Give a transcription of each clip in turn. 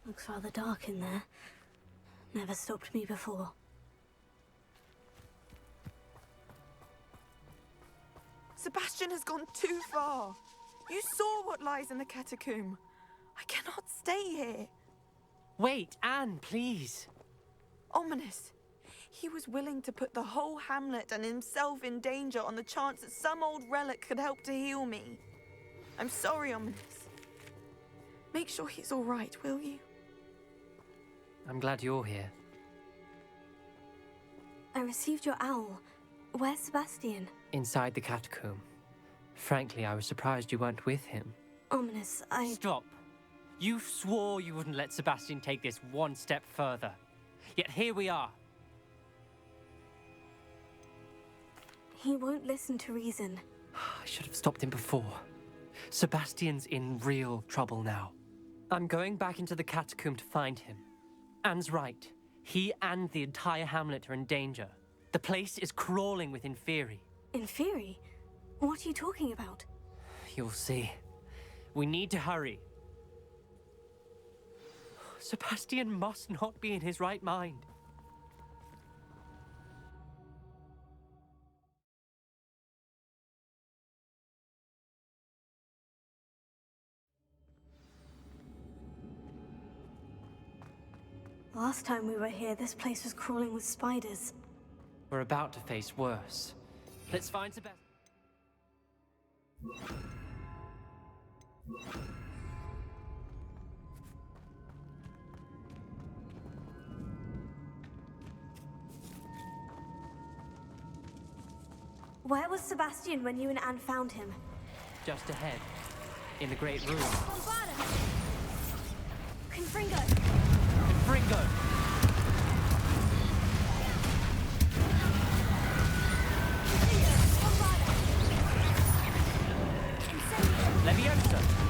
Looks rather dark in there. Never stopped me before. Sebastian has gone too far. You saw what lies in the catacomb. I cannot stay here. Wait, Anne, please. Ominous. He was willing to put the whole hamlet and himself in danger on the chance that some old relic could help to heal me. I'm sorry, Ominous. Make sure he's all right, will you? I'm glad you're here. I received your owl. Where's Sebastian? Inside the catacomb. Frankly, I was surprised you weren't with him. Ominous, Stop! You swore you wouldn't let Sebastian take this one step further. Yet here we are. He won't listen to reason. I should have stopped him before. Sebastian's in real trouble now. I'm going back into the catacomb to find him. Anne's right. He and the entire hamlet are in danger. The place is crawling with Inferi. Inferi? What are you talking about? You'll see. We need to hurry. Sebastian must not be in his right mind. Last time we were here, this place was crawling with spiders. We're about to face worse. Let's find Sebastian. Where was Sebastian when you and Anne found him? Just ahead, in the great room. Bombada! Confringo! Fringo! Leviosa!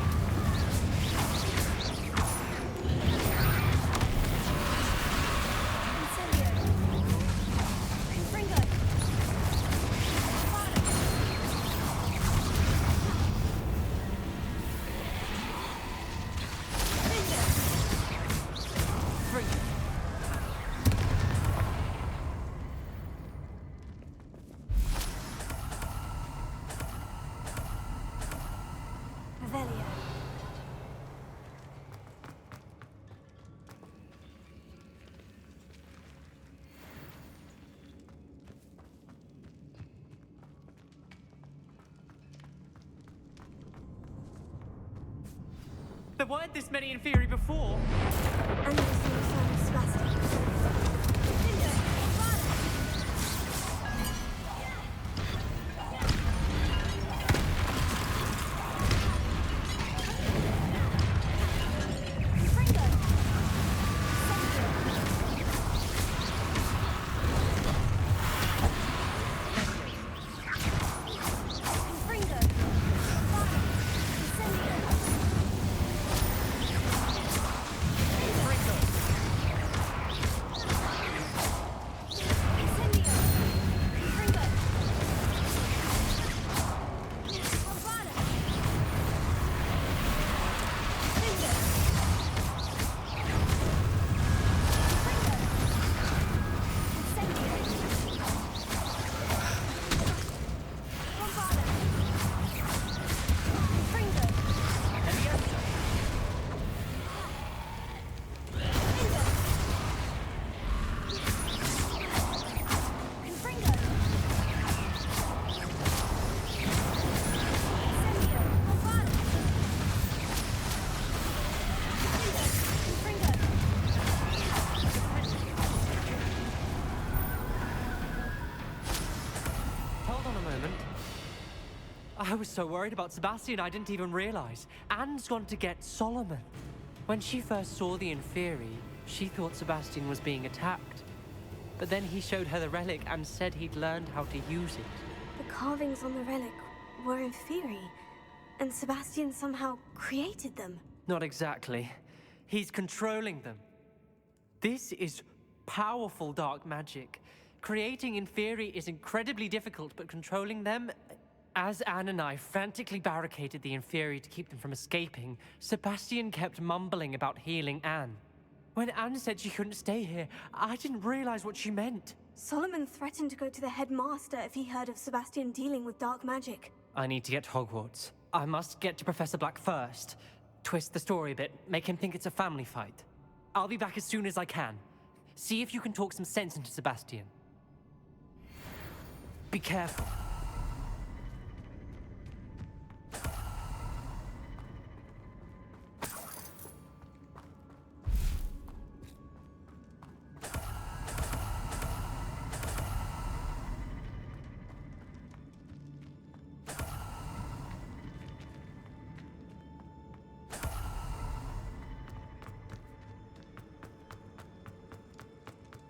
There weren't this many Inferi before. And there's no sign of Sebastian. Hold on a moment. I was so worried about Sebastian I didn't even realize. Anne's gone to get Solomon. When she first saw the Inferi, she thought Sebastian was being attacked. But then he showed her the relic and said he'd learned how to use it. The carvings on the relic were Inferi, and Sebastian somehow created them. Not exactly. He's controlling them. This is powerful dark magic. Creating Inferi is incredibly difficult, but controlling them... As Anne and I frantically barricaded the Inferi to keep them from escaping, Sebastian kept mumbling about healing Anne. When Anne said she couldn't stay here, I didn't realize what she meant. Solomon threatened to go to the headmaster if he heard of Sebastian dealing with dark magic. I need to get to Hogwarts. I must get to Professor Black first. Twist the story a bit, make him think it's a family fight. I'll be back as soon as I can. See if you can talk some sense into Sebastian. Be careful.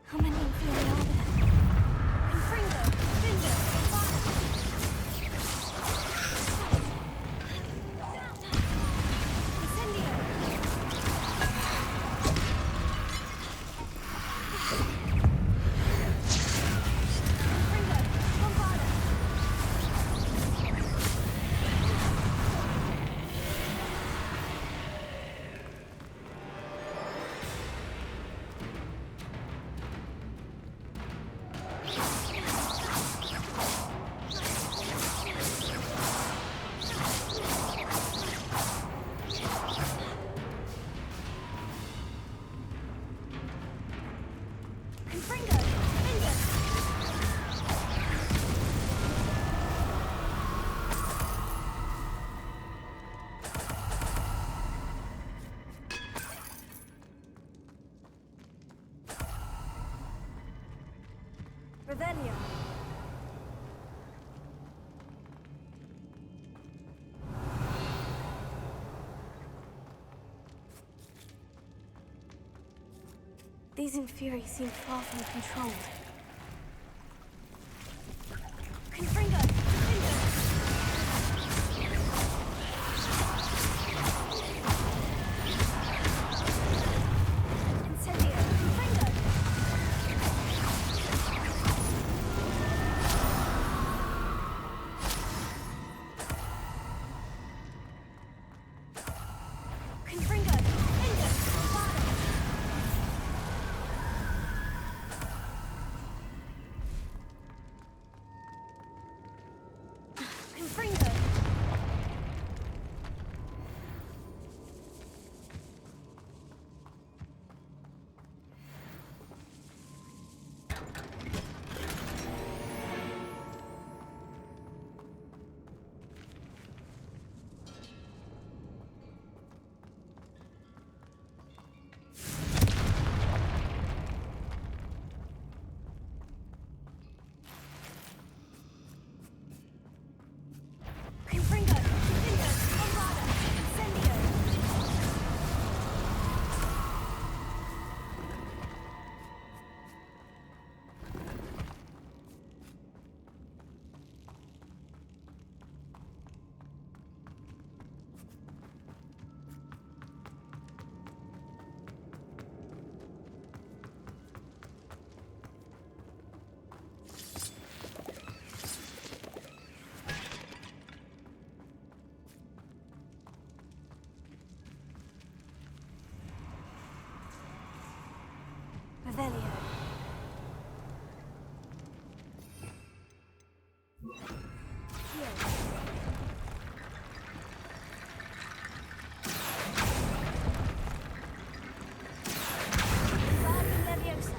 How many Inferi are there? Confringo, Finger, Revelio. These Inferi seem far from controlled. Confringo! Incendio! Confringo! Confringo! Incendio! Wingardium Leviosa.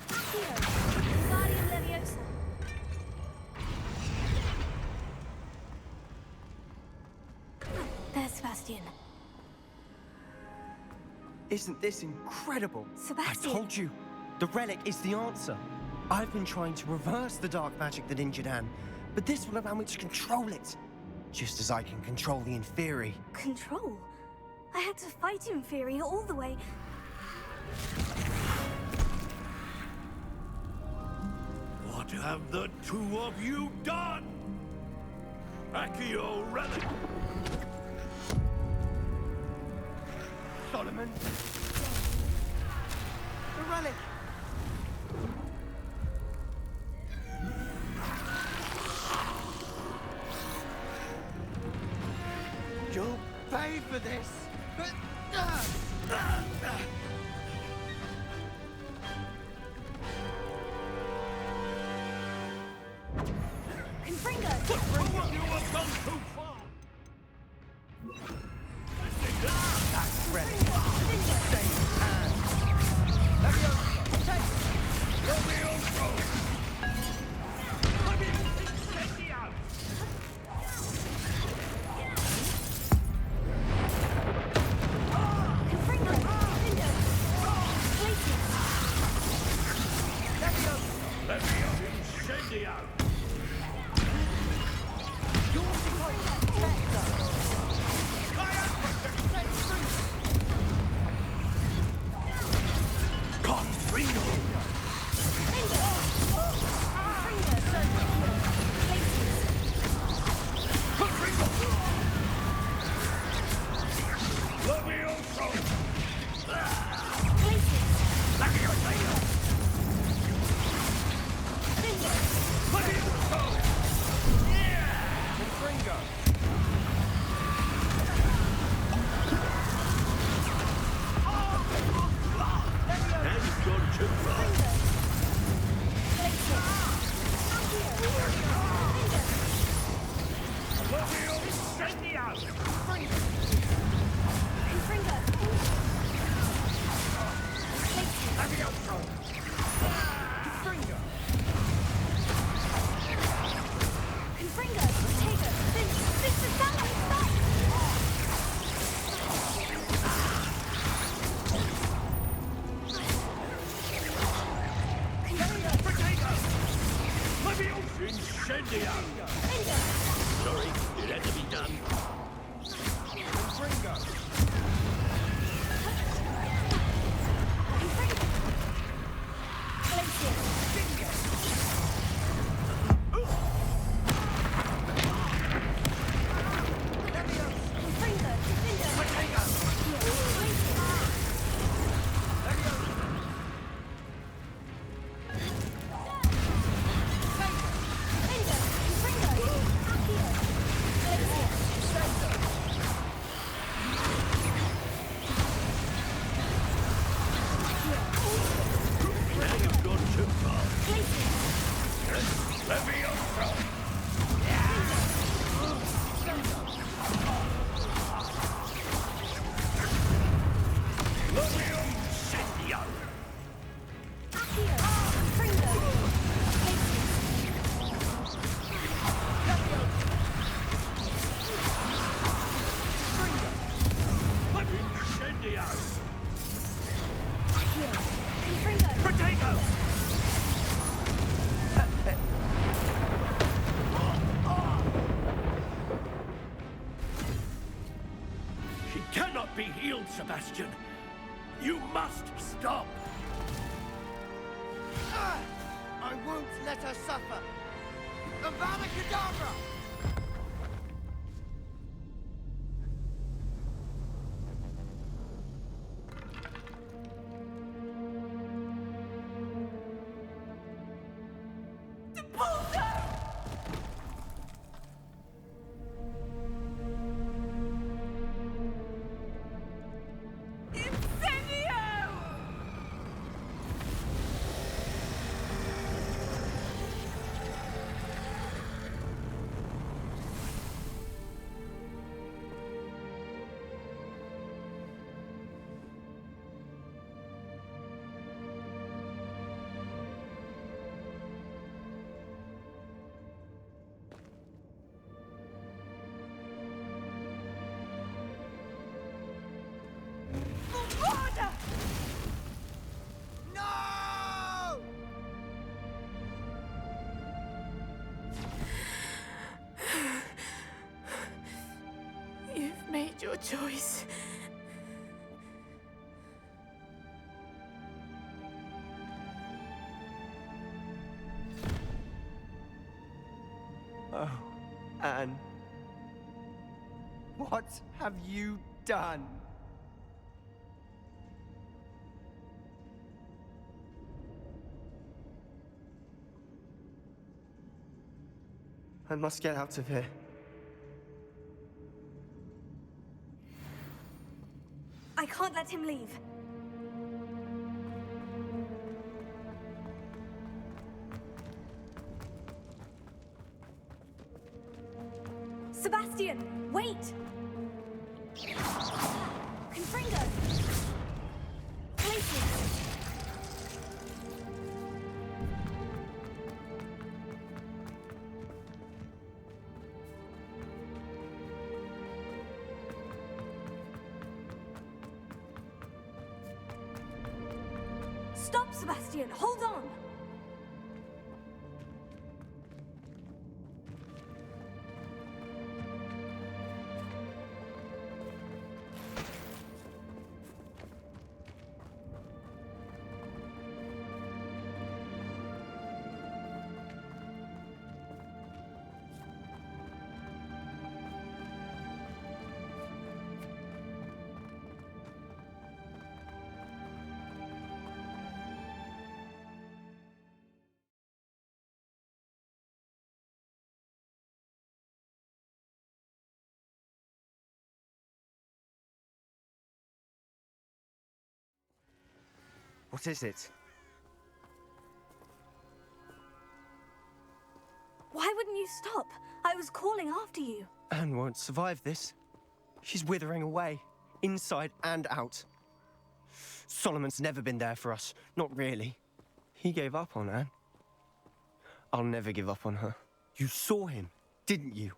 Accio. Wingardium Leviosa. There's Sebastian. Isn't this incredible? Sebastian. I told you, the relic is the answer. I've been trying to reverse the dark magic that injured Anne, but this will allow me to control it. Just as I can control the Inferi. Control? I had to fight Inferi all the way. What have the two of you done? Accio relic! Solomon? The relic! You'll pay for this! Confringo! You have gone too far! That relic! Save Anne! Leviosa! Take! Levioso! Let me incendiar! Confringo! Confringo! Glacius! Levio incendiar! Confringo! Levioso! Levioso! Confringo! And you've gone too far! Levio incendiar! Levioso! Potato! Levioso incendiar! Sorry, it had to be done. Now you've gone too far. Levioso! Levio incendiar! Levio incendiar! Potato! She cannot be healed, Sebastian. You must stop. I won't let her suffer! Avada Kedavra! choice. Oh, Anne. What have you done? I must get out of here. I can't let him leave. Sebastian, wait! Confringo! Places! Stop, Sebastian! Hold on! What is it? Why wouldn't you stop? I was calling after you. Anne won't survive this. She's withering away, inside and out. Solomon's never been there for us, not really. He gave up on Anne. I'll never give up on her. You saw him, didn't you?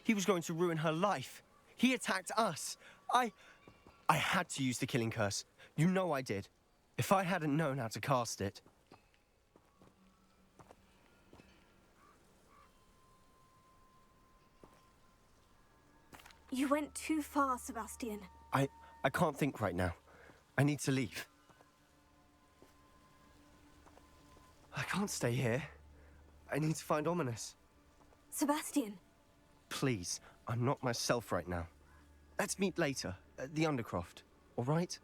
He was going to ruin her life. He attacked us. I had to use the killing curse. You know I did. If I hadn't known how to cast it... You went too far, Sebastian. I can't think right now. I need to leave. I can't stay here. I need to find Ominous. Sebastian. Please, I'm not myself right now. Let's meet later, at the Undercroft, all right?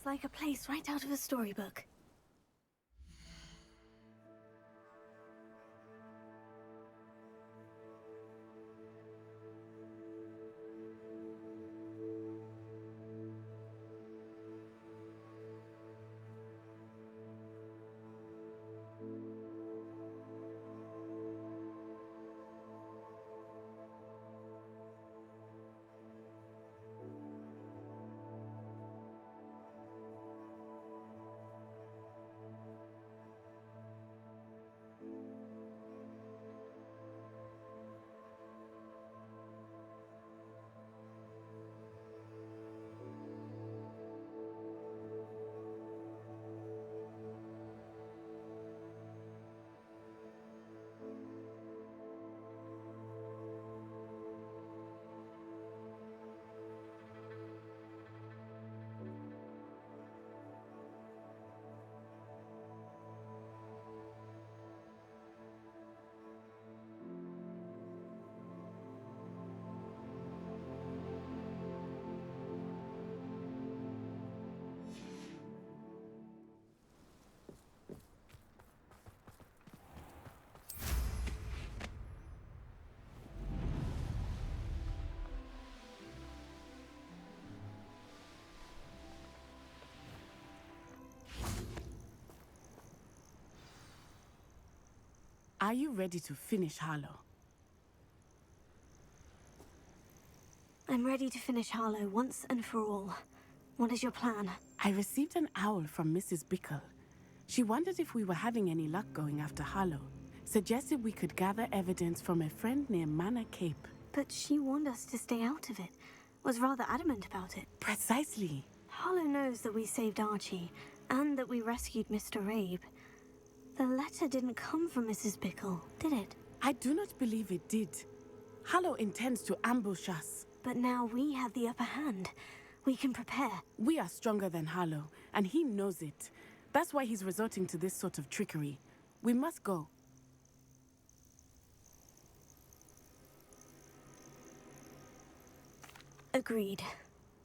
It's like a place right out of a storybook. Are you ready to finish Harlow? I'm ready to finish Harlow once and for all. What is your plan? I received an owl from Mrs. Bickle. She wondered if we were having any luck going after Harlow. Suggested we could gather evidence from a friend near Manor Cape. But she warned us to stay out of it. Was rather adamant about it. Precisely. Harlow knows that we saved Archie, and that we rescued Mr. Rabe. The letter didn't come from Mrs. Bickle, did it? I do not believe it did. Harlow intends to ambush us. But now we have the upper hand. We can prepare. We are stronger than Harlow, and he knows it. That's why he's resorting to this sort of trickery. We must go. Agreed.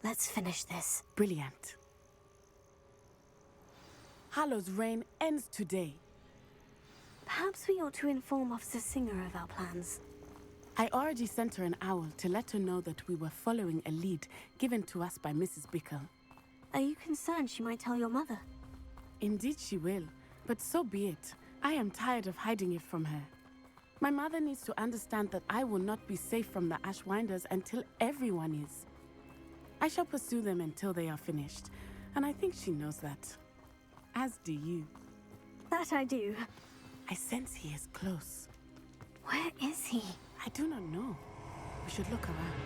Let's finish this. Brilliant. Harlow's reign ends today. Perhaps we ought to inform Officer Singer of our plans. I already sent her an owl to let her know that we were following a lead given to us by Mrs. Bickle. Are you concerned she might tell your mother? Indeed she will, but so be it. I am tired of hiding it from her. My mother needs to understand that I will not be safe from the Ashwinders until everyone is. I shall pursue them until they are finished, and I think she knows that. As do you. That I do. I sense he is close. Where is he? I do not know. We should look around.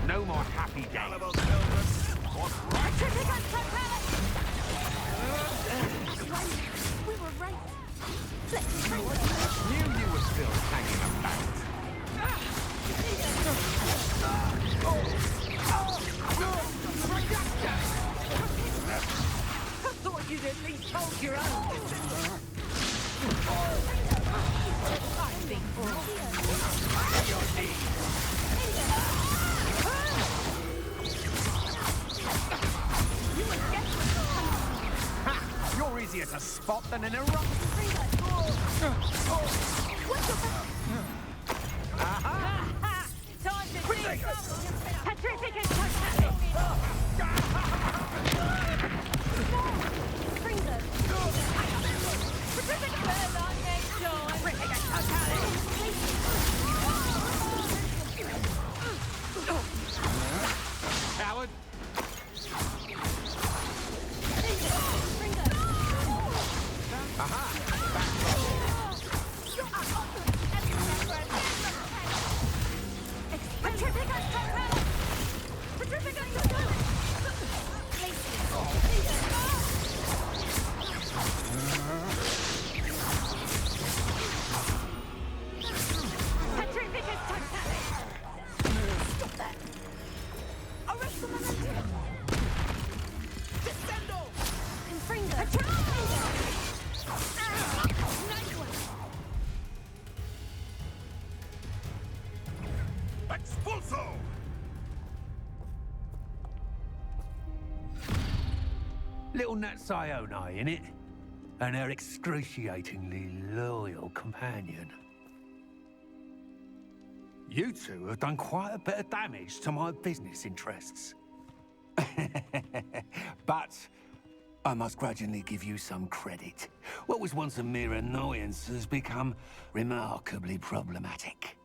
No more happy days. We were right. Knew you were still hanging about. I thought you'd at least hold your own. I think your knee. You're easier to spot than an eruption. Time to see Patrific and Titanic! Coward. Expulso! Little Nat Sione in it, and her excruciatingly loyal companion. You two have done quite a bit of damage to my business interests. But I must grudgingly give you some credit. What was once a mere annoyance has become remarkably problematic.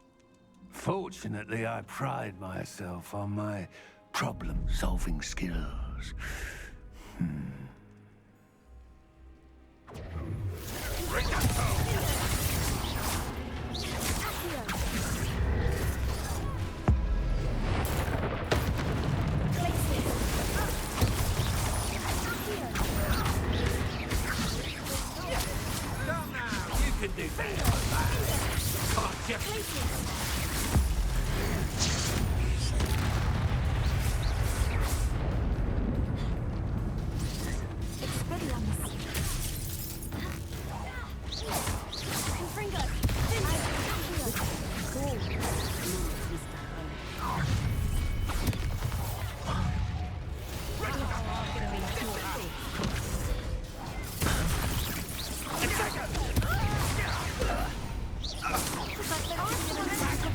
Fortunately, I pride myself on my problem-solving skills. Come now, you can do better than that. Can't you?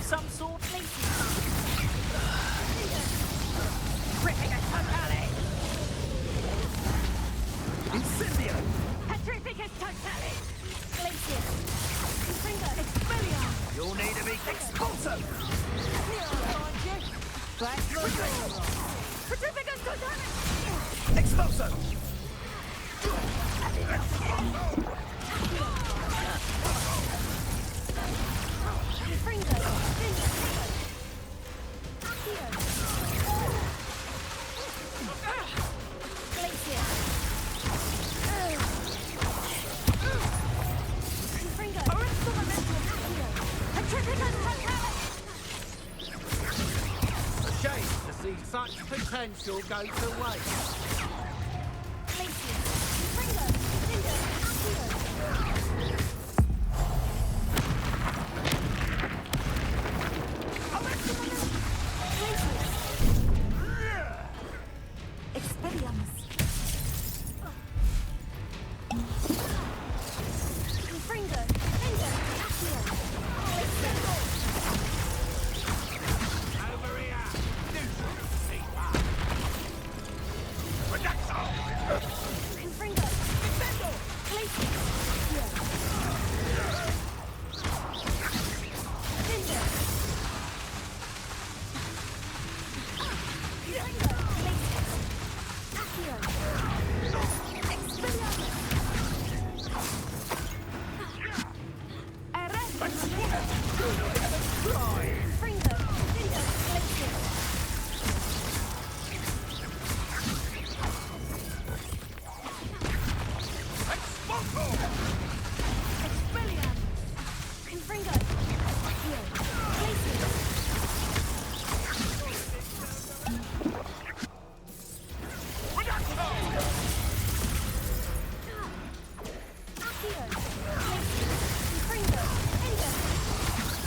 Some sort. Ripping a totale. Incendio! Petrificus totale. Glacier. Confringo. Expelliarm. You'll need to be expulso! Petrificus totale. Expulso! A shame to see such potential go to waste. Over here! Neutral, Seeker!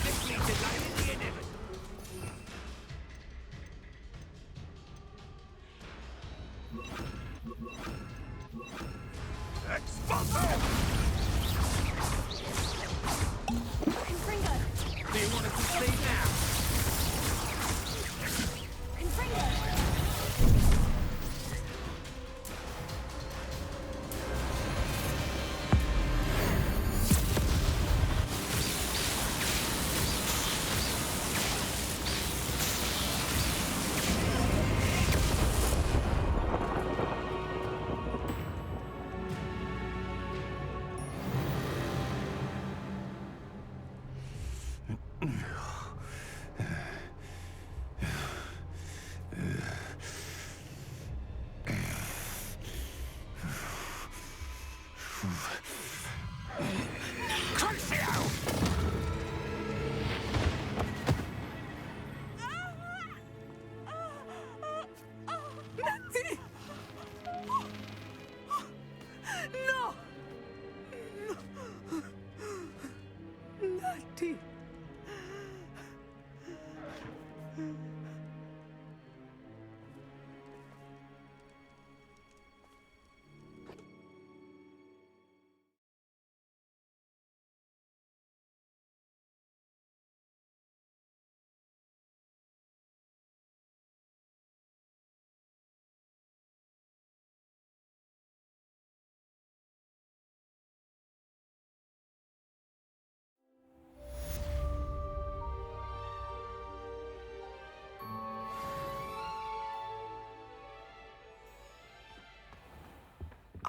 This leads to the inevitable.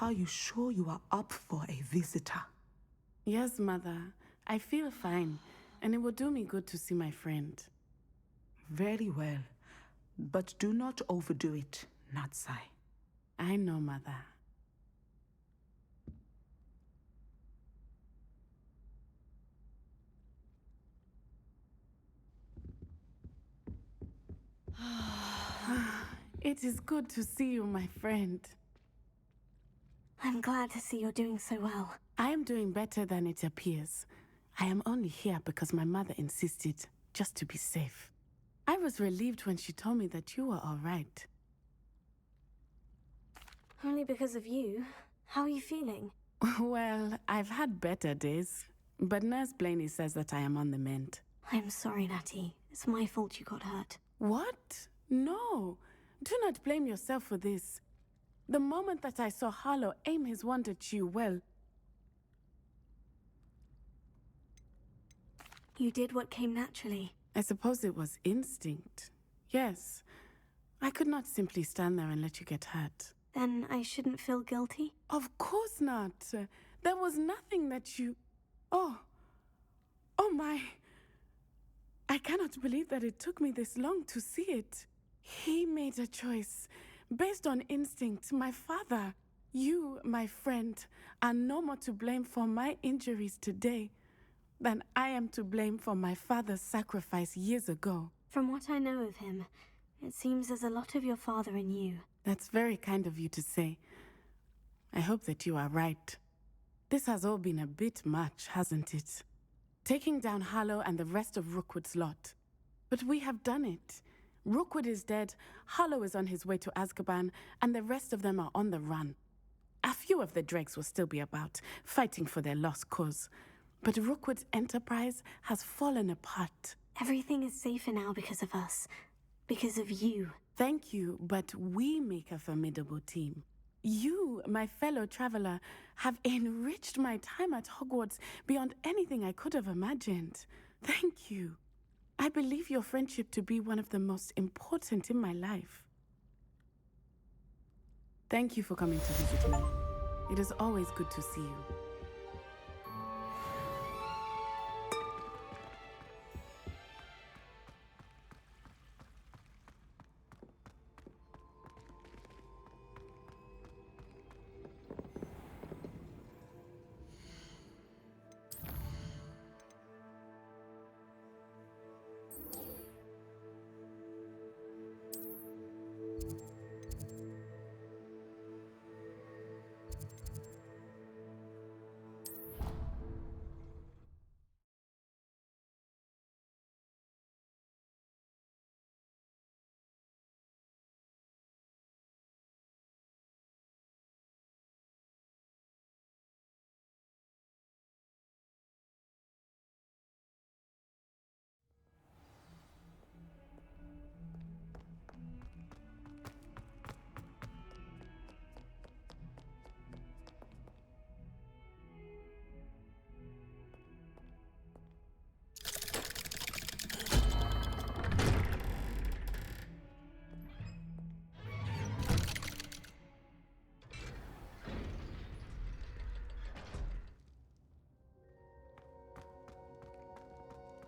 Are you sure you are up for a visitor? Yes, Mother. I feel fine, and it will do me good to see my friend. Very well. But do not overdo it, Natsai. I know, Mother. It is good to see you, my friend. I'm glad to see you're doing so well. I am doing better than it appears. I am only here because my mother insisted, just to be safe. I was relieved when she told me that you were all right. Only because of you. How are you feeling? Well, I've had better days, but Nurse Blaney says that I am on the mend. I'm sorry, Natty. It's my fault you got hurt. What? No. Do not blame yourself for this. The moment that I saw Harlow aim his wand at you, well... You did what came naturally. I suppose it was instinct. Yes. I could not simply stand there and let you get hurt. Then I shouldn't feel guilty? Of course not. There was nothing that you... Oh. Oh my. I cannot believe that it took me this long to see it. He made a choice. Based on instinct, my father. You, my friend, are no more to blame for my injuries today than I am to blame for my father's sacrifice years ago. From what I know of him, it seems there's a lot of your father in you. That's very kind of you to say. I hope that you are right. This has all been a bit much, hasn't it? Taking down Harlow and the rest of Rookwood's lot. But we have done it. Rookwood is dead, Harlow is on his way to Azkaban, and the rest of them are on the run. A few of the dregs will still be about, fighting for their lost cause. But Rookwood's enterprise has fallen apart. Everything is safer now because of us. Because of you. Thank you, but we make a formidable team. You, my fellow traveler, have enriched my time at Hogwarts beyond anything I could have imagined. Thank you. I believe your friendship to be one of the most important in my life. Thank you for coming to visit me. It is always good to see you.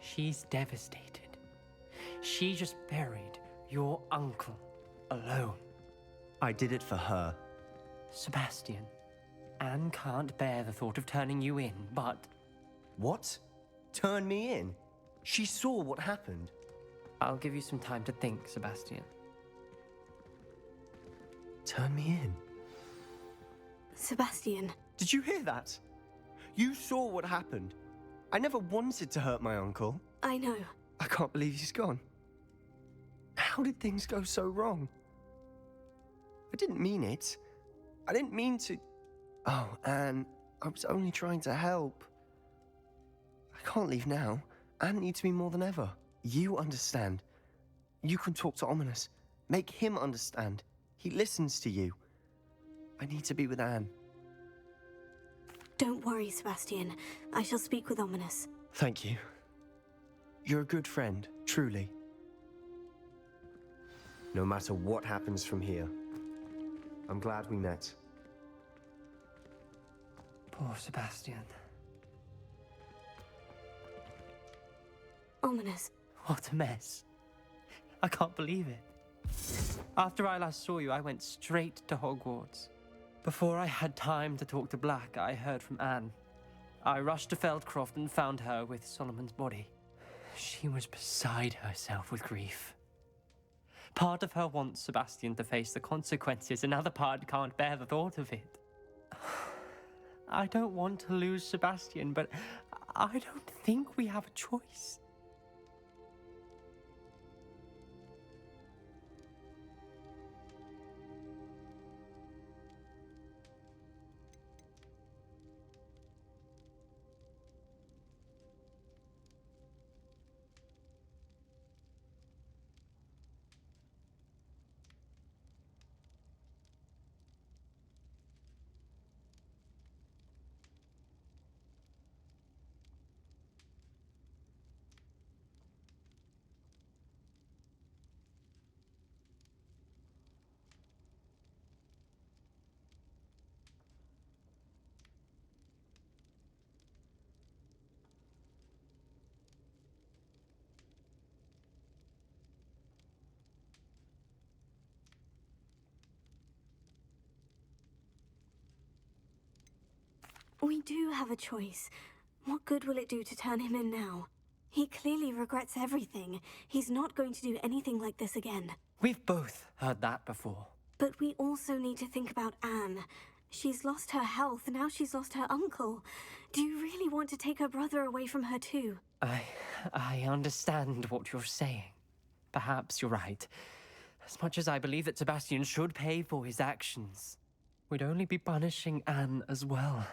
She's devastated. She just buried your uncle alone. I did it for her. Sebastian, Anne can't bear the thought of turning you in, but... What? Turn me in? She saw what happened. I'll give you some time to think, Sebastian. Turn me in? Sebastian. Did you hear that? You saw what happened. I never wanted to hurt my uncle. I know. I can't believe he's gone. How did things go so wrong? I didn't mean it. I didn't mean to... Oh, Anne, I was only trying to help. I can't leave now. Anne needs me more than ever. You understand. You can talk to Ominous. Make him understand. He listens to you. I need to be with Anne. Don't worry, Sebastian. I shall speak with Ominous. Thank you. You're a good friend, truly. No matter what happens from here, I'm glad we met. Poor Sebastian. Ominous. What a mess. I can't believe it. After I last saw you, I went straight to Hogwarts. Before I had time to talk to Black, I heard from Anne. I rushed to Feldcroft and found her with Solomon's body. She was beside herself with grief. Part of her wants Sebastian to face the consequences, another part can't bear the thought of it. I don't want to lose Sebastian, but I don't think we have a choice. We do have a choice. What good will it do to turn him in now? He clearly regrets everything. He's not going to do anything like this again. We've both heard that before. But we also need to think about Anne. She's lost her health, now she's lost her uncle. Do you really want to take her brother away from her too? I understand what you're saying. Perhaps you're right. As much as I believe that Sebastian should pay for his actions, we'd only be punishing Anne as well.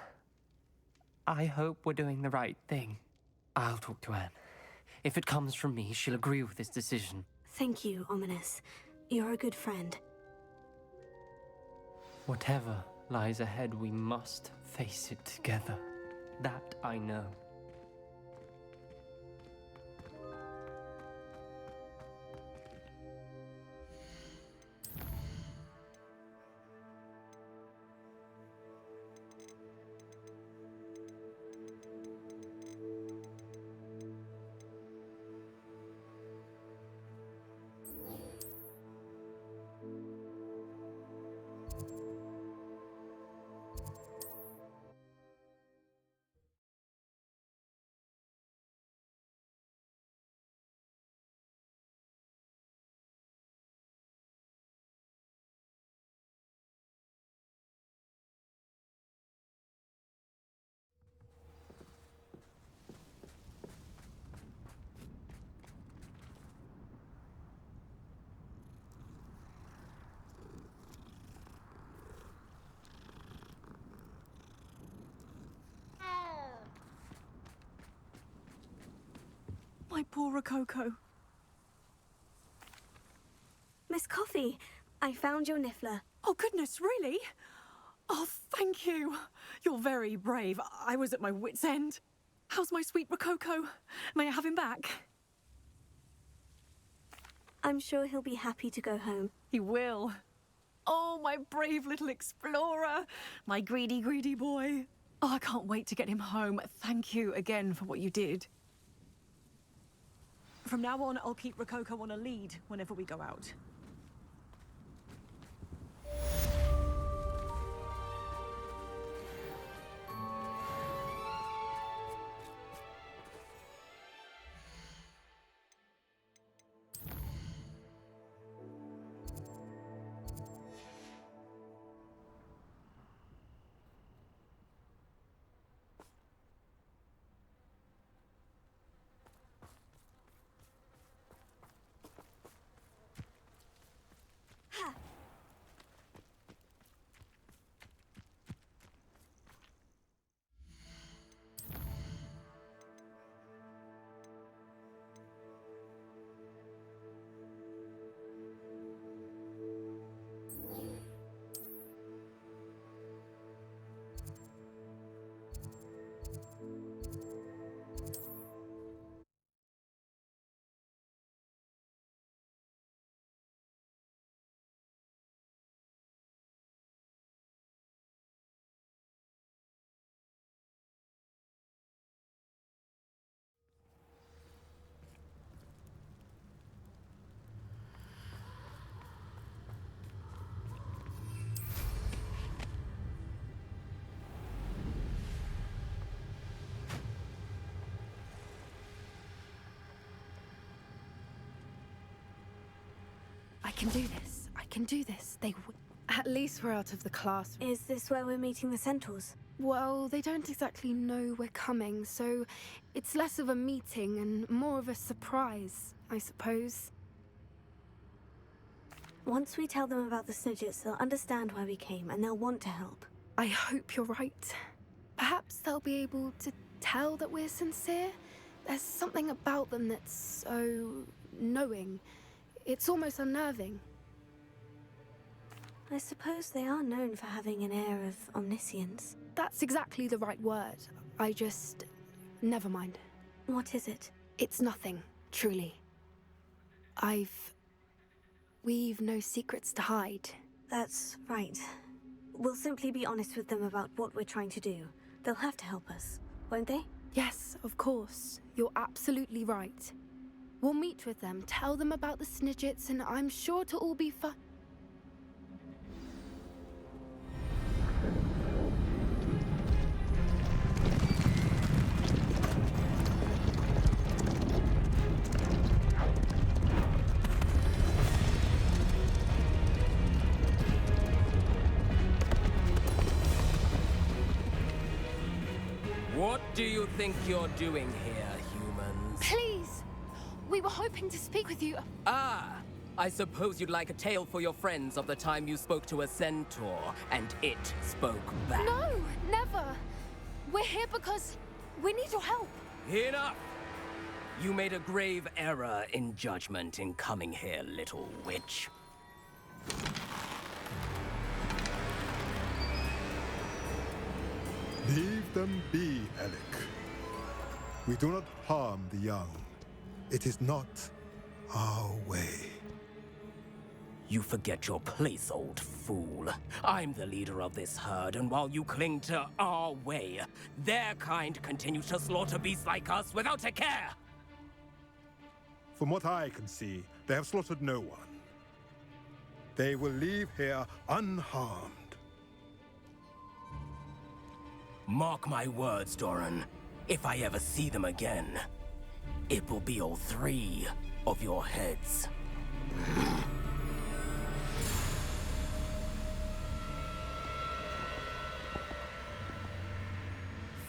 I hope we're doing the right thing. I'll talk to Anne. If it comes from me, she'll agree with this decision. Thank you, Ominous. You're a good friend. Whatever lies ahead, we must face it together. That I know. My poor Rococo. Miss Coffee, I found your niffler. Oh, goodness, really? Oh, thank you. You're very brave. I was at my wit's end. How's my sweet Rococo? May I have him back? I'm sure he'll be happy to go home. He will. Oh, my brave little explorer. My greedy, greedy boy. Oh, I can't wait to get him home. Thank you again for what you did. From now on, I'll keep Rococo on a lead whenever we go out. can do this. I can do this. At least we're out of the classroom. Is this where we're meeting the centaurs? Well, they don't exactly know we're coming, so it's less of a meeting and more of a surprise, I suppose. Once we tell them about the Snidgets, they'll understand why we came and they'll want to help. I hope you're right. Perhaps they'll be able to tell that we're sincere. There's something about them that's so knowing. It's almost unnerving. I suppose they are known for having an air of omniscience. That's exactly the right word. Never mind. What is it? It's nothing, truly. We've no secrets to hide. That's right. We'll simply be honest with them about what we're trying to do. They'll have to help us, won't they? Yes, of course. You're absolutely right. We'll meet with them, tell them about the Snidgets, and I'm sure it'll all be fun. What do you think you're doing here, humans? Please! We were hoping to speak with you. Ah! I suppose you'd like a tale for your friends of the time you spoke to a centaur, and it spoke back. No, never! We're here because we need your help. Enough! You made a grave error in judgment in coming here, little witch. Leave them be, Alec. We do not harm the young. It is not our way. You forget your place, old fool. I'm the leader of this herd, and while you cling to our way, their kind continue to slaughter beasts like us without a care! From what I can see, they have slaughtered no one. They will leave here unharmed. Mark my words, Doran. If I ever see them again, it will be all 3 of your heads.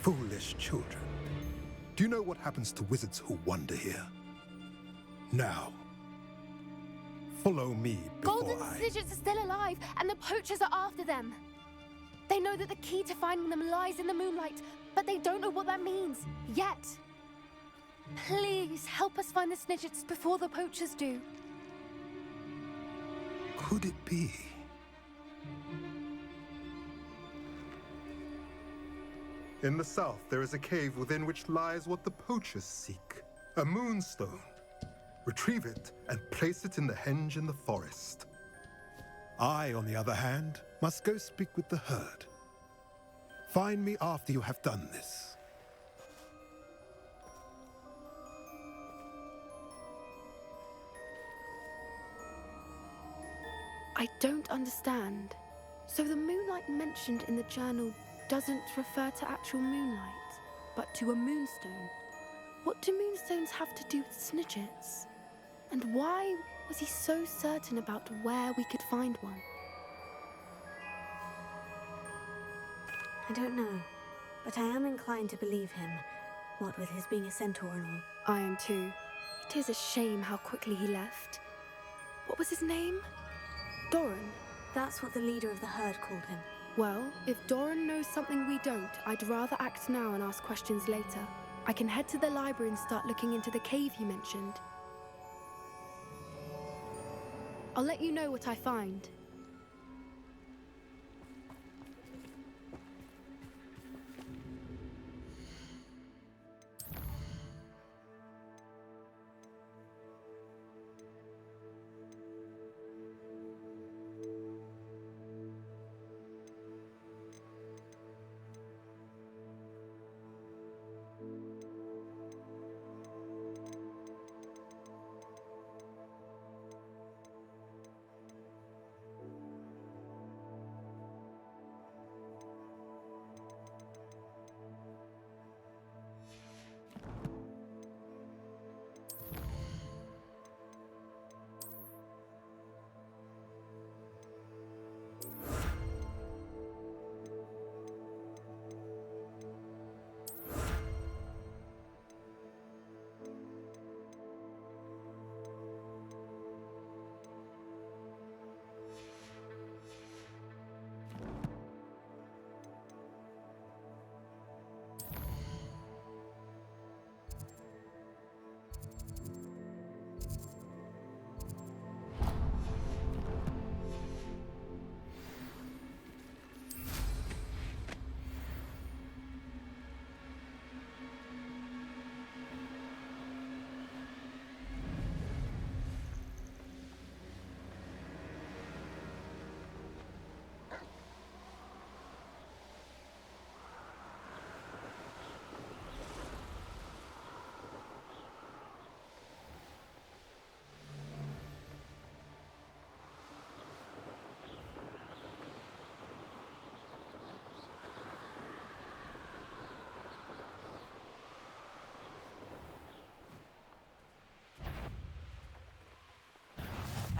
Foolish children. Do you know what happens to wizards who wander here? Now, follow me before Golden Snidgets are still alive, and the poachers are after them. They know that the key to finding them lies in the moonlight, but they don't know what that means, yet. Please, help us find the Snidgets before the poachers do. Could it be? In the south, there is a cave within which lies what the poachers seek. A moonstone. Retrieve it and place it in the henge in the forest. I, on the other hand, must go speak with the herd. Find me after you have done this. I don't understand. So the moonlight mentioned in the journal doesn't refer to actual moonlight, but to a moonstone. What do moonstones have to do with Snidgets? And why was he so certain about where we could find one? I don't know, but I am inclined to believe him, what with his being a centaur and all. I am too. It is a shame how quickly he left. What was his name? Doran? That's what the leader of the herd called him. Well, if Doran knows something we don't, I'd rather act now and ask questions later. I can head to the library and start looking into the cave you mentioned. I'll let you know what I find.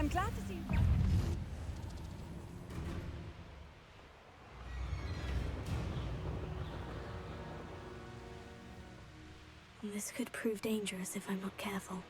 I'm glad to see you. This could prove dangerous if I'm not careful.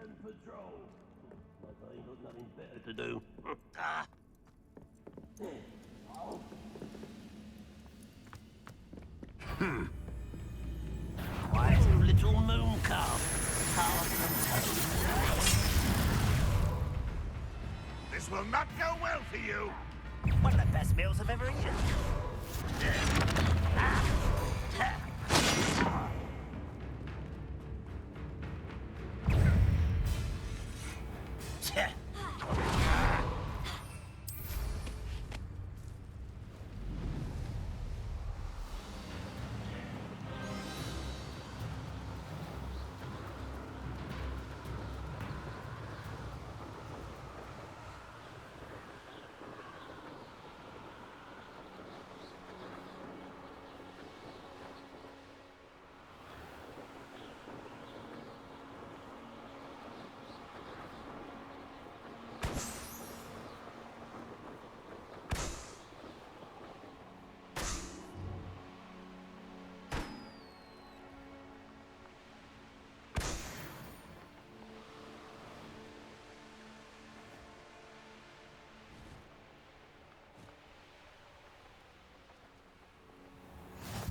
And patrol. Like I ain't got nothing better to do. Quiet little moon calf. This will not go well for you. One of the best meals I've ever eaten.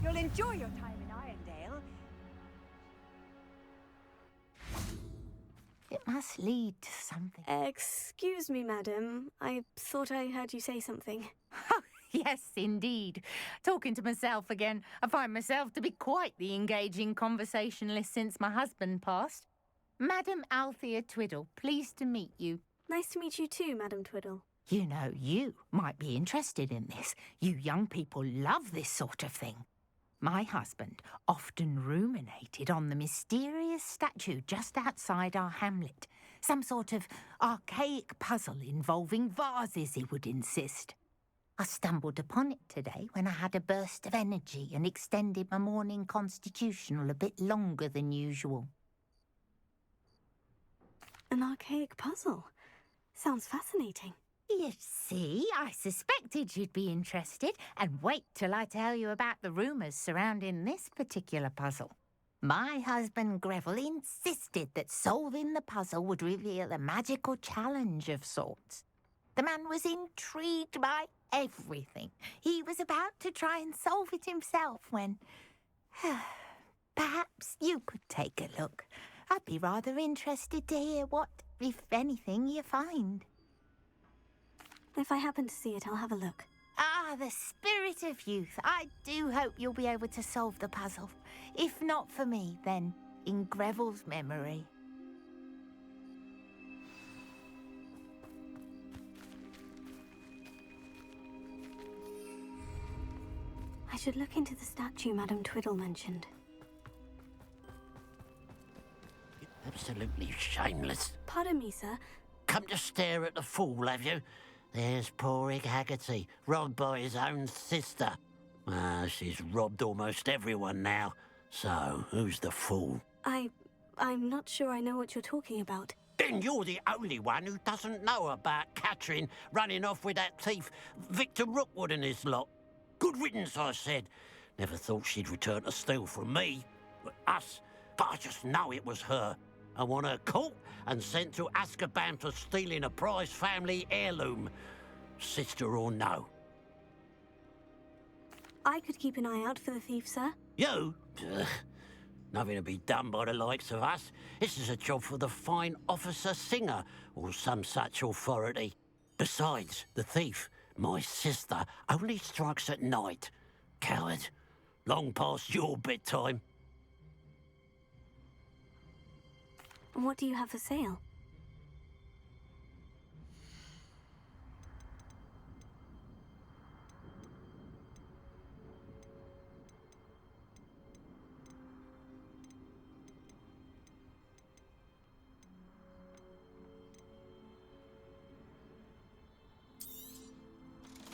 You'll enjoy your time in Irondale. It must lead to something. Excuse me, madam. I thought I heard you say something. Yes, indeed. Talking to myself again. I find myself to be quite the engaging conversationalist since my husband passed. Madam Althea Twiddle, pleased to meet you. Nice to meet you too, Madam Twiddle. You know, you might be interested in this. You young people love this sort of thing. My husband often ruminated on the mysterious statue just outside our hamlet. Some sort of archaic puzzle involving vases, he would insist. I stumbled upon it today when I had a burst of energy and extended my morning constitutional a bit longer than usual. An archaic puzzle. Sounds fascinating. You see, I suspected you'd be interested, and wait till I tell you about the rumours surrounding this particular puzzle. My husband Greville insisted that solving the puzzle would reveal a magical challenge of sorts. The man was intrigued by everything. He was about to try and solve it himself when... Perhaps you could take a look. I'd be rather interested to hear what, if anything, you find. If I happen to see it, I'll have a look. Ah, the spirit of youth. I do hope you'll be able to solve the puzzle. If not for me, then in Greville's memory. I should look into the statue Madam Twiddle mentioned. Absolutely shameless. Pardon me, sir. Come to stare at the fool, have you? There's poor Ig Haggerty, robbed by his own sister. She's robbed almost everyone now. So, who's the fool? I I'm not sure I know what you're talking about. Then you're the only one who doesn't know about Catherine running off with that thief, Victor Rookwood and his lot. Good riddance, I said. Never thought she'd return to steal from me, us, but I just know it was her. I want her caught and sent to Azkaban for stealing a prize family heirloom, sister or no. I could keep an eye out for the thief, sir. You? Ugh. Nothing to be done by the likes of us. This is a job for the fine officer Singer, or some such authority. Besides, the thief, my sister, only strikes at night. Coward. Long past your bedtime. What do you have for sale?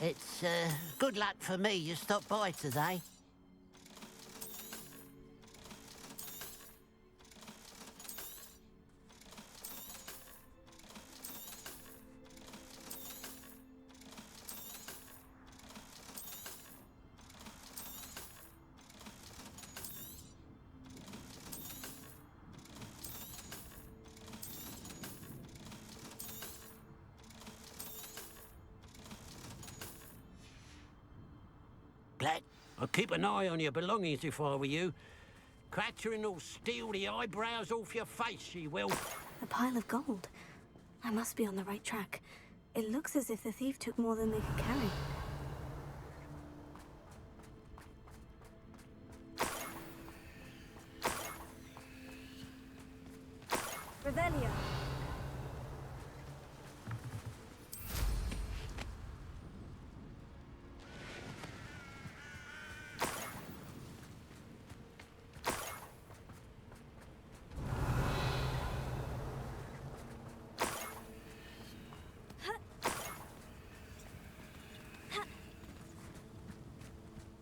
It's good luck for me you stopped by today. Glad. I'd keep an eye on your belongings if I were you. Catherine will steal the eyebrows off your face, she will. A pile of gold. I must be on the right track. It looks as if the thief took more than they could carry. Revelio.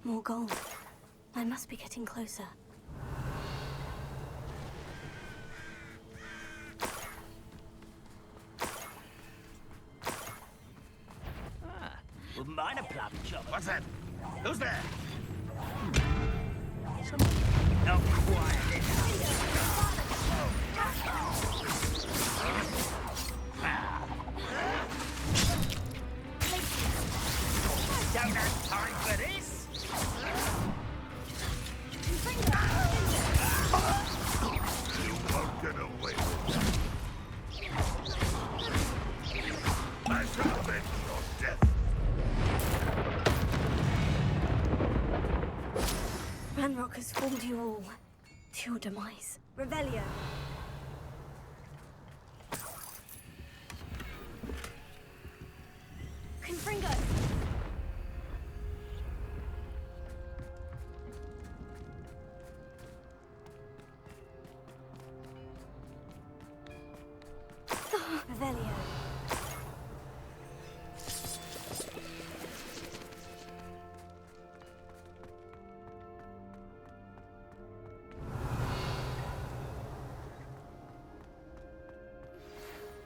More gold. I must be getting closer. Wouldn't mind a plum chop. What's that? Who's there? Not quiet enough. Don't have time for this. You won't get away with it. I shall avenge your death. Ranrock has formed you all to your demise. Revelio. Confringo. Revelio.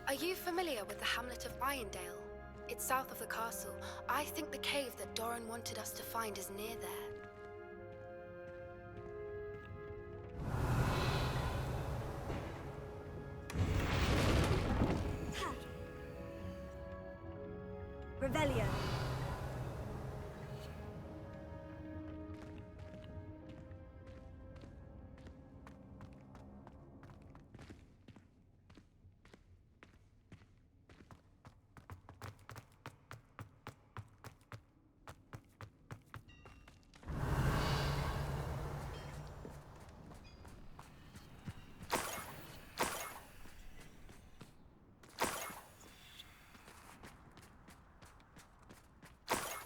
Are you familiar with the hamlet of Irondale? It's south of the castle. I think the cave that Doran wanted us to find is near there. Revelio.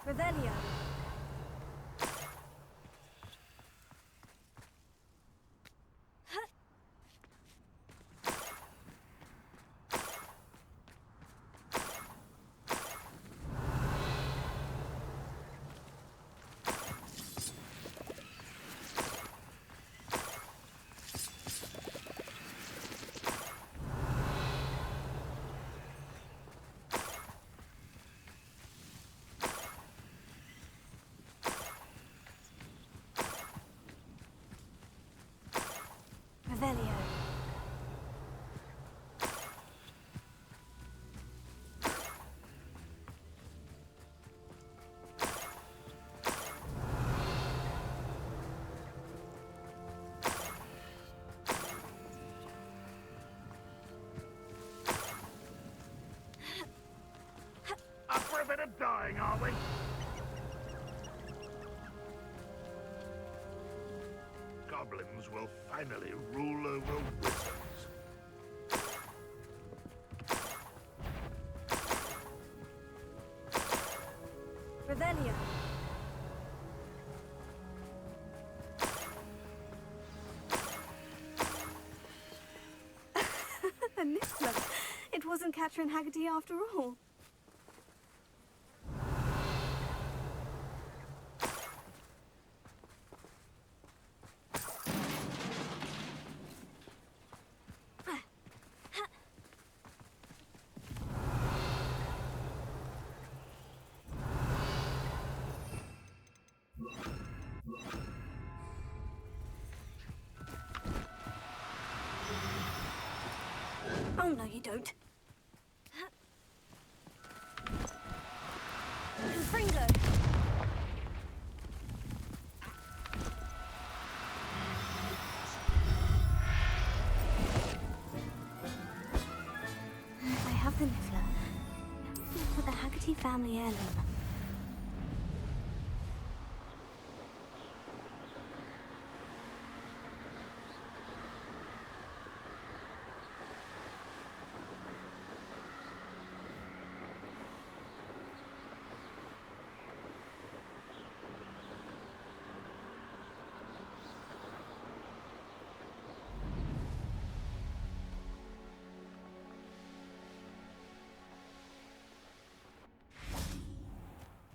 Revelio. Revelio. Up for a bit of dying, are we? Goblins will finally rule over wizards. Revelio. A Niffler. It wasn't Catherine Haggerty after all. Oh, no, you don't. Fringo! I have the Niffler. For the Haggerty family heirloom.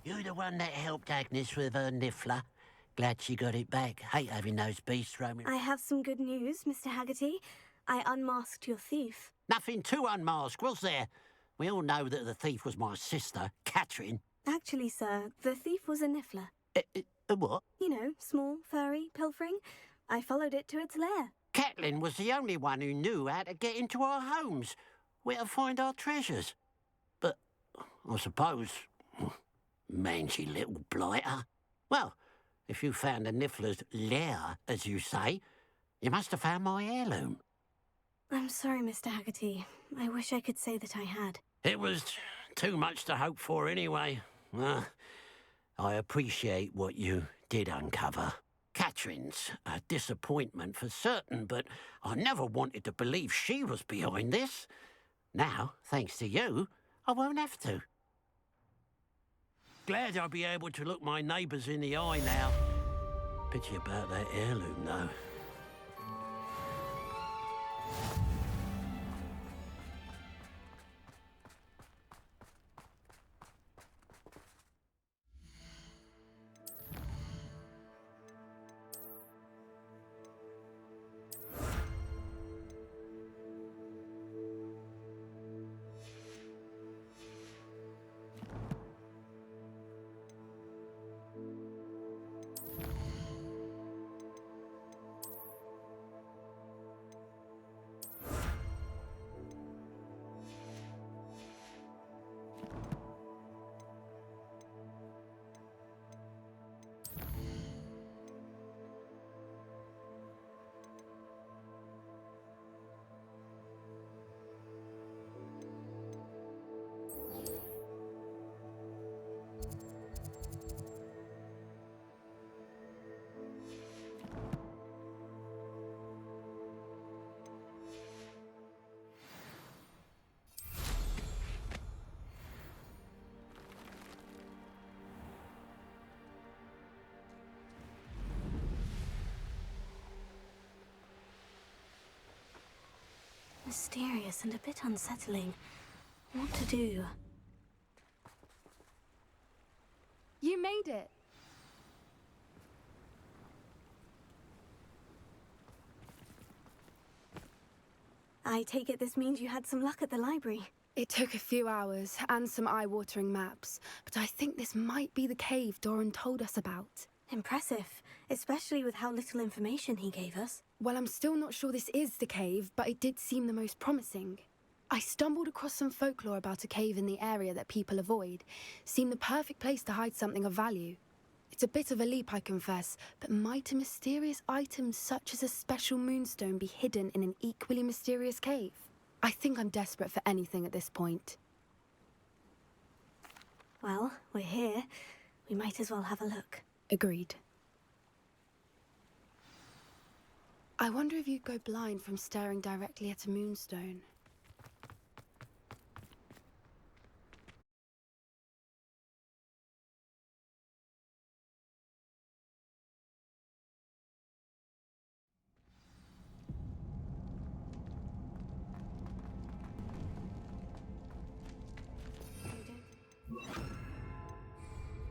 You the one that helped Agnes with her niffler? Glad she got it back. Hate having those beasts roaming. I have some good news, Mr. Haggerty. I unmasked your thief. Nothing to unmask, was there? We all know that the thief was my sister, Catherine. Actually, sir, the thief was a Niffler. A what? You know, small, furry, pilfering. I followed it to its lair. Catelyn was the only one who knew how to get into our homes, where to find our treasures. But I suppose, mangy little blighter. Well, if you found the Niffler's lair, as you say, you must have found my heirloom. I'm sorry, Mr. Haggerty. I wish I could say that I had. It was too much to hope for anyway. I appreciate what you did uncover. Catherine's a disappointment for certain, but I never wanted to believe she was behind this. Now, thanks to you, I won't have to. Glad I'll be able to look my neighbours in the eye now. Pity about that heirloom, though. Mysterious and a bit unsettling. What to do? You made it. I take it this means you had some luck at the library. It took a few hours and some eye-watering maps, but I think this might be the cave Doran told us about. Impressive, especially with how little information he gave us. Well, I'm still not sure this is the cave, but it did seem the most promising. I stumbled across some folklore about a cave in the area that people avoid. Seemed the perfect place to hide something of value. It's a bit of a leap, I confess, but might a mysterious item such as a special moonstone be hidden in an equally mysterious cave? I think I'm desperate for anything at this point. Well, we're here. We might as well have a look. Agreed. I wonder if you'd go blind from staring directly at a moonstone.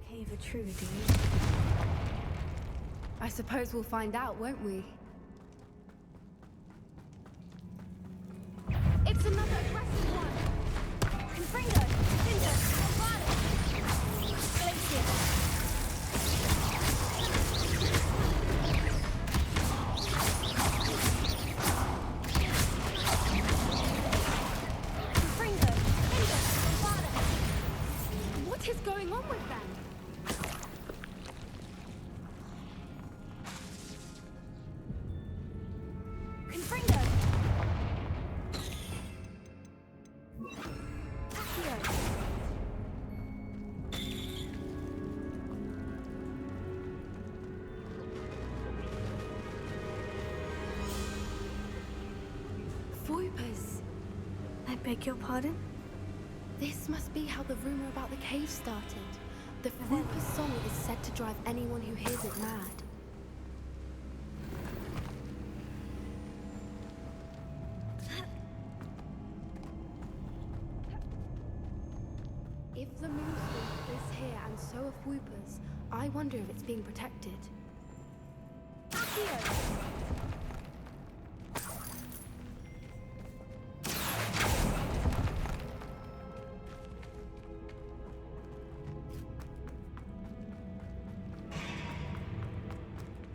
Cave of Trudy. I suppose we'll find out, won't we? It's another aggressive one! Confringo! Cinder! Bombarded! Glacier! Confringo! Cinder! Bombarded! What is going on with them? Confringo! Voipers. I beg your pardon? This must be how the rumor about the cave started. The Voiper's song is said to drive anyone who hears it mad. If the moonstone is here and so are Voipers, I wonder if it's being protected. Accio!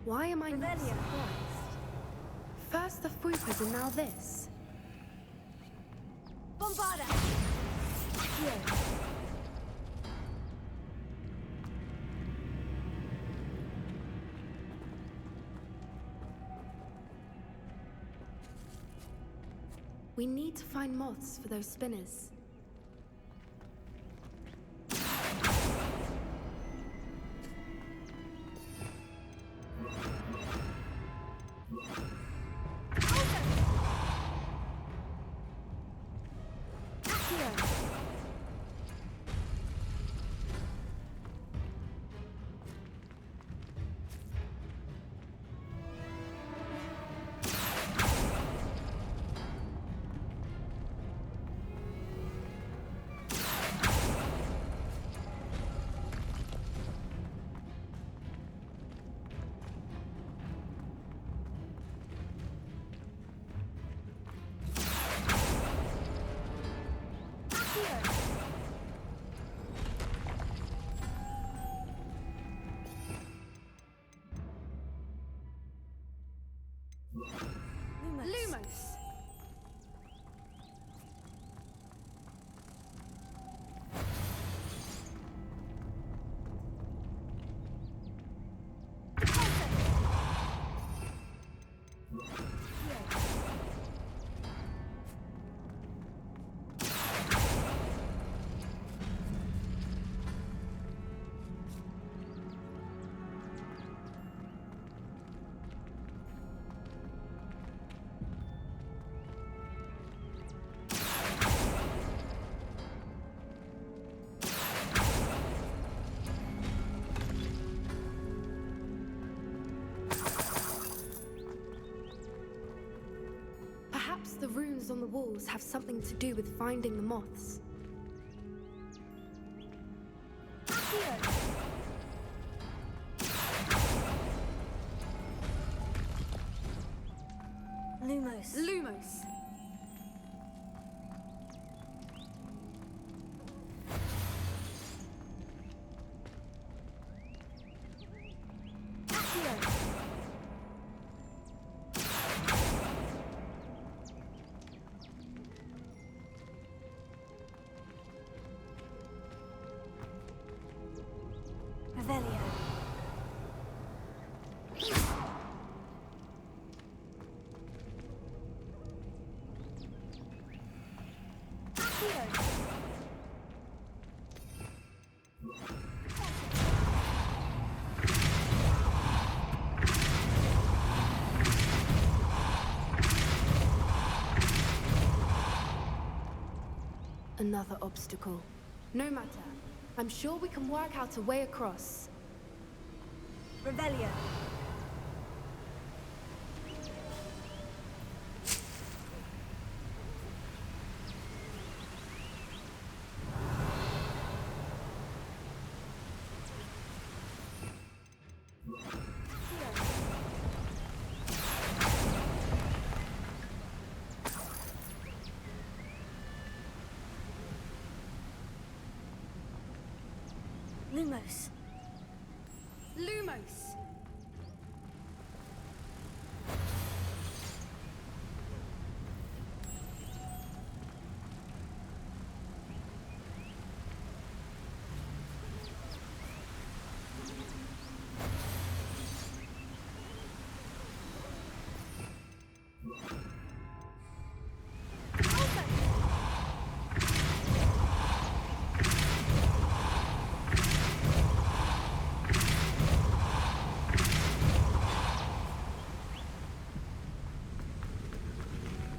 Why am I not surprised? First the Voipers and now this. Bombarda! Accio! We need to find moths for those spinners. Lumos! Perhaps the runes on the walls have something to do with finding the moths. Lumos. Lumos! Another obstacle. No matter. I'm sure we can work out a way across. Revelio. Lumos. Lumos!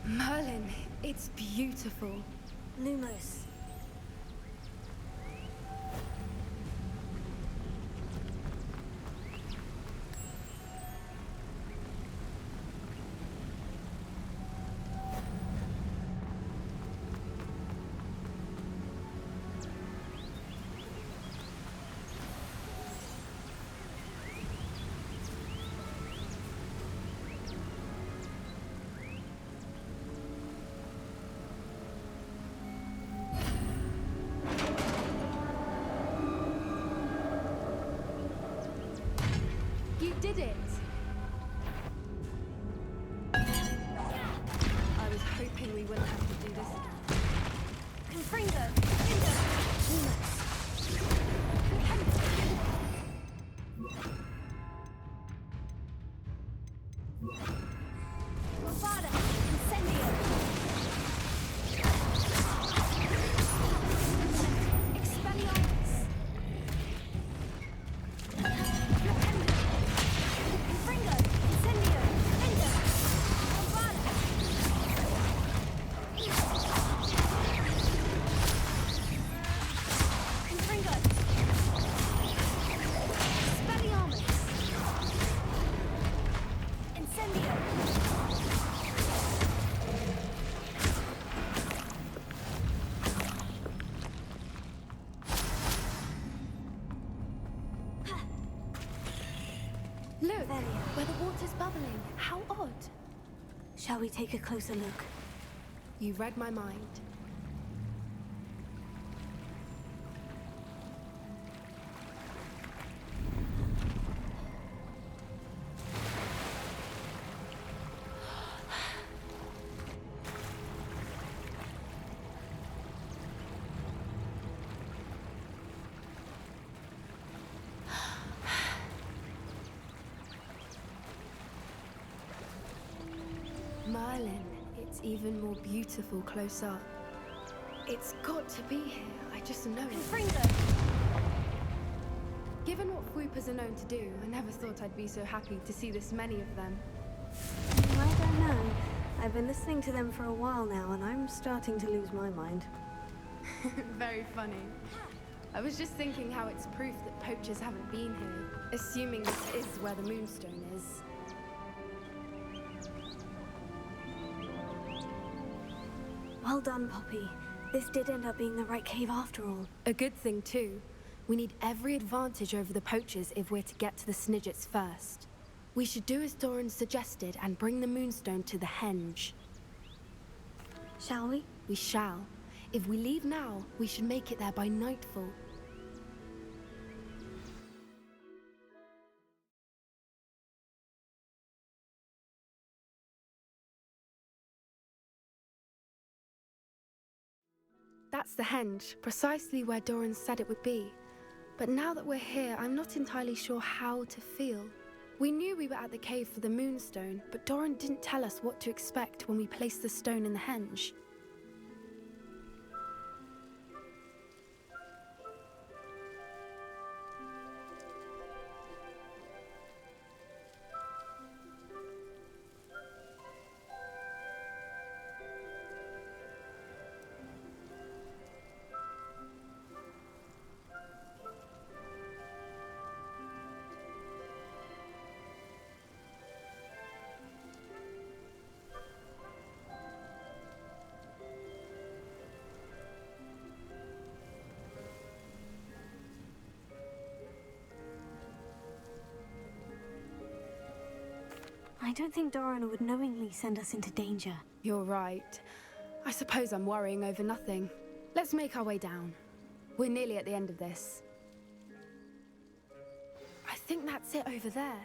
Merlin, it's beautiful. Lumos. You did it! I was hoping we wouldn't have to do this again. Confringo. Confringo. Lumos. Bravada. Incendio. Expelliarmus. Confringo. Incendio. Endo. Bravada. Confringo. Expelliarmus. Incendio. Look, where the water's bubbling. How odd. Shall we take a closer look? You read my mind. Merlin, it's even more beautiful close up. It's got to be here, I just know it. Confringo. Given what Swoopers are known to do, I never thought I'd be so happy to see this many of them. I don't know. I've been listening to them for a while now, and I'm starting to lose my mind. Very funny. I was just thinking how it's proof that poachers haven't been here, assuming this is where the Moonstone is. Well done, Poppy. This did end up being the right cave after all. A good thing, too. We need every advantage over the poachers if we're to get to the Snidgets first. We should do as Doran suggested and bring the Moonstone to the Henge. Shall we? We shall. If we leave now, we should make it there by nightfall. That's the Henge, precisely where Doran said it would be. But now that we're here, I'm not entirely sure how to feel. We knew we were at the cave for the Moonstone, but Doran didn't tell us what to expect when we placed the stone in the Henge. I don't think Doran would knowingly send us into danger. You're right. I suppose I'm worrying over nothing. Let's make our way down. We're nearly at the end of this. I think that's it over there.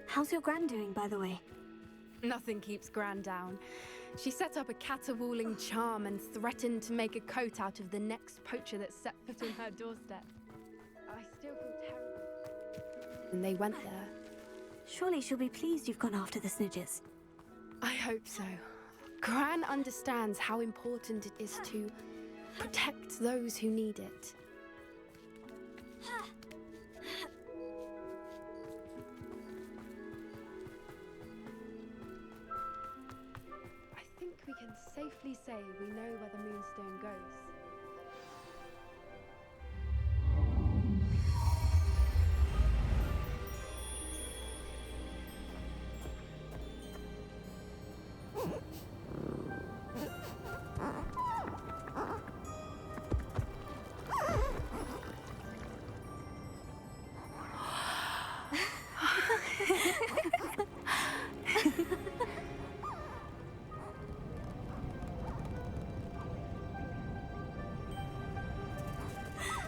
How's your Gran doing, by the way? Nothing keeps Gran down. She set up a caterwauling charm and threatened to make a coat out of the next poacher that set foot on her doorstep. I still feel terrible. And they went there. Surely she'll be pleased you've gone after the Snidgets. I hope so. Gran understands how important it is to protect those who need it. I think we can safely say we know where the Moonstone goes.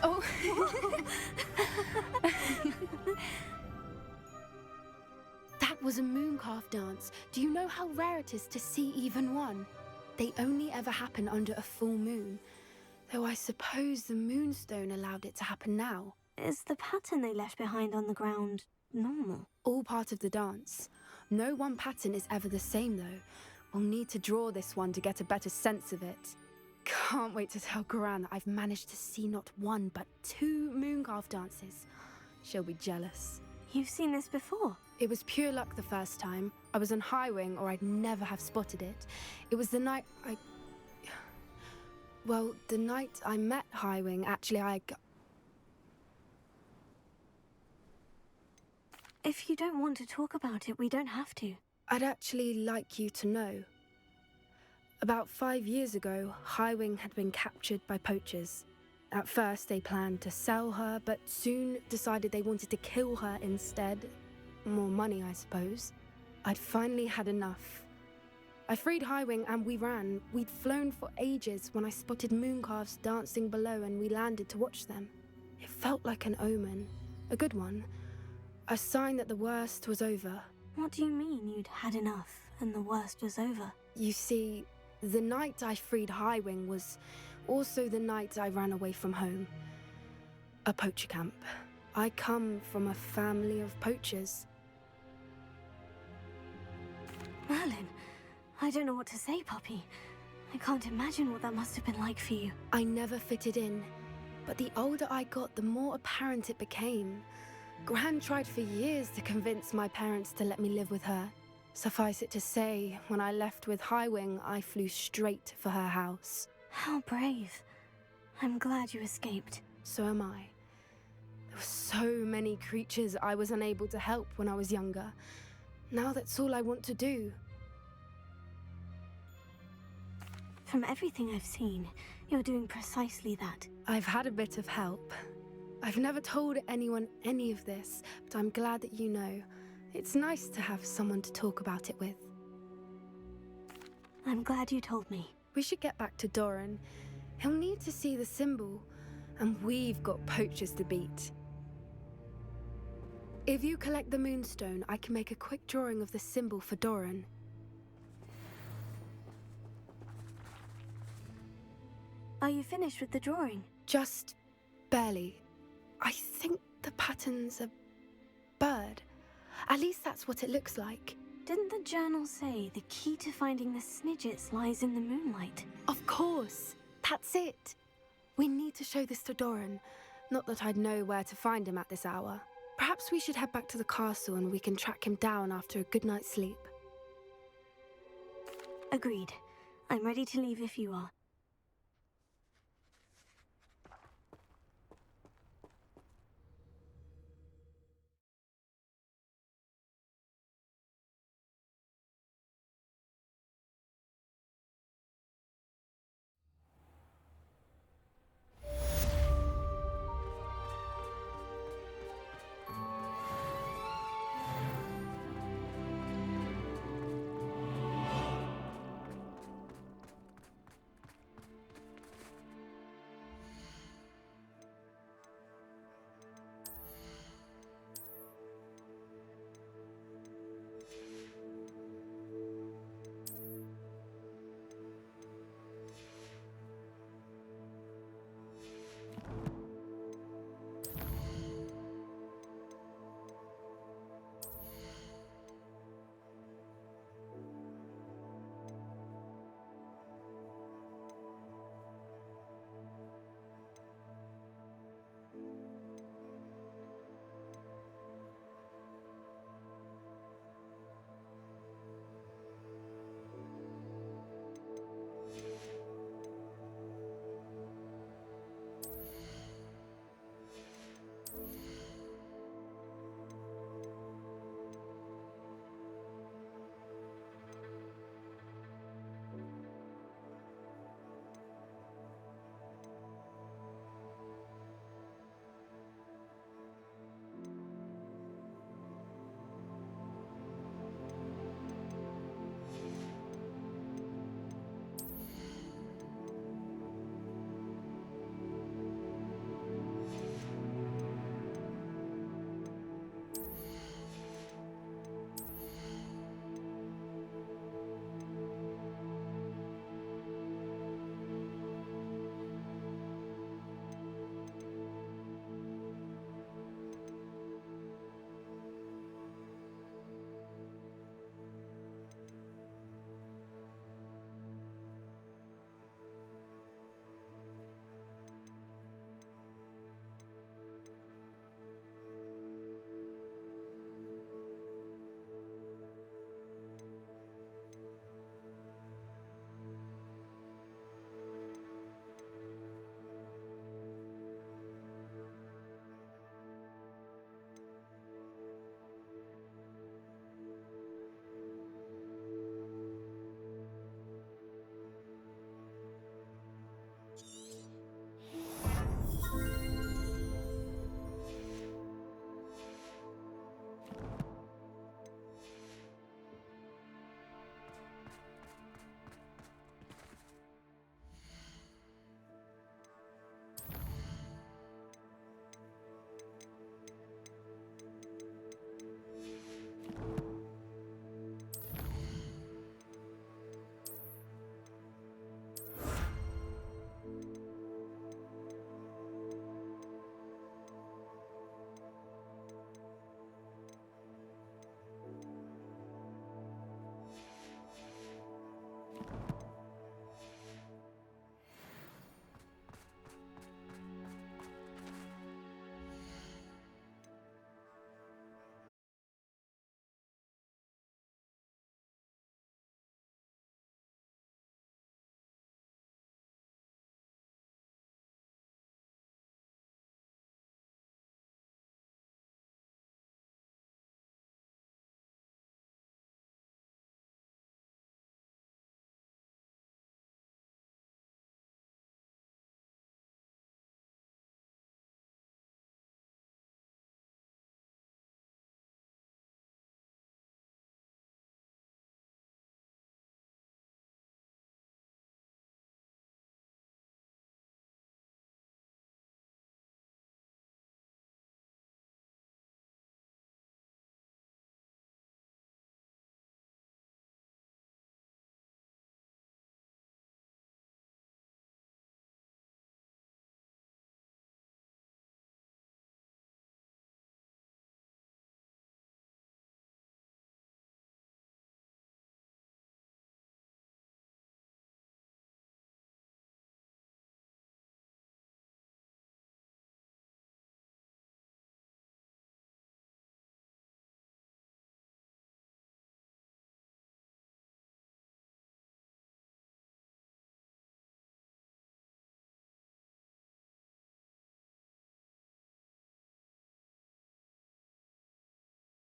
Oh. That was a mooncalf dance. Do you know how rare it is to see even one? They only ever happen under a full moon. Though I suppose the Moonstone allowed it to happen now. Is the pattern they left behind on the ground normal? All part of the dance. No one pattern is ever the same, though. We'll need to draw this one to get a better sense of it. Can't wait to tell Gran that I've managed to see not one, but 2 mooncalf dances. She'll be jealous. You've seen this before? It was pure luck the first time. I was on Highwing, or I'd never have spotted it. It was the night Well, the night I met Highwing, actually, If you don't want to talk about it, we don't have to. I'd actually like you to know. About 5 years ago, Highwing had been captured by poachers. At first, they planned to sell her, but soon decided they wanted to kill her instead. More money, I suppose. I'd finally had enough. I freed Highwing and we ran. We'd flown for ages when I spotted mooncalves dancing below and we landed to watch them. It felt like an omen. A good one. A sign that the worst was over. What do you mean you'd had enough and the worst was over? You see, the night I freed Highwing was also the night I ran away from home. A poacher camp. I come from a family of poachers. Merlin, I don't know what to say, Poppy. I can't imagine what that must have been like for you. I never fitted in, but the older I got, the more apparent it became. Gran tried for years to convince my parents to let me live with her. Suffice it to say, when I left with Highwing, I flew straight for her house. How brave. I'm glad you escaped. So am I. There were so many creatures I was unable to help when I was younger. Now that's all I want to do. From everything I've seen, you're doing precisely that. I've had a bit of help. I've never told anyone any of this, but I'm glad that you know. It's nice to have someone to talk about it with. I'm glad you told me. We should get back to Doran. He'll need to see the symbol, and we've got poachers to beat. If you collect the Moonstone, I can make a quick drawing of the symbol for Doran. Are you finished with the drawing? Just barely. I think the pattern's a bird. At least that's what it looks like. Didn't the journal say the key to finding the Snidgets lies in the moonlight? Of course. That's it. We need to show this to Doran. Not that I'd know where to find him at this hour. Perhaps we should head back to the castle and we can track him down after a good night's sleep. Agreed. I'm ready to leave if you are.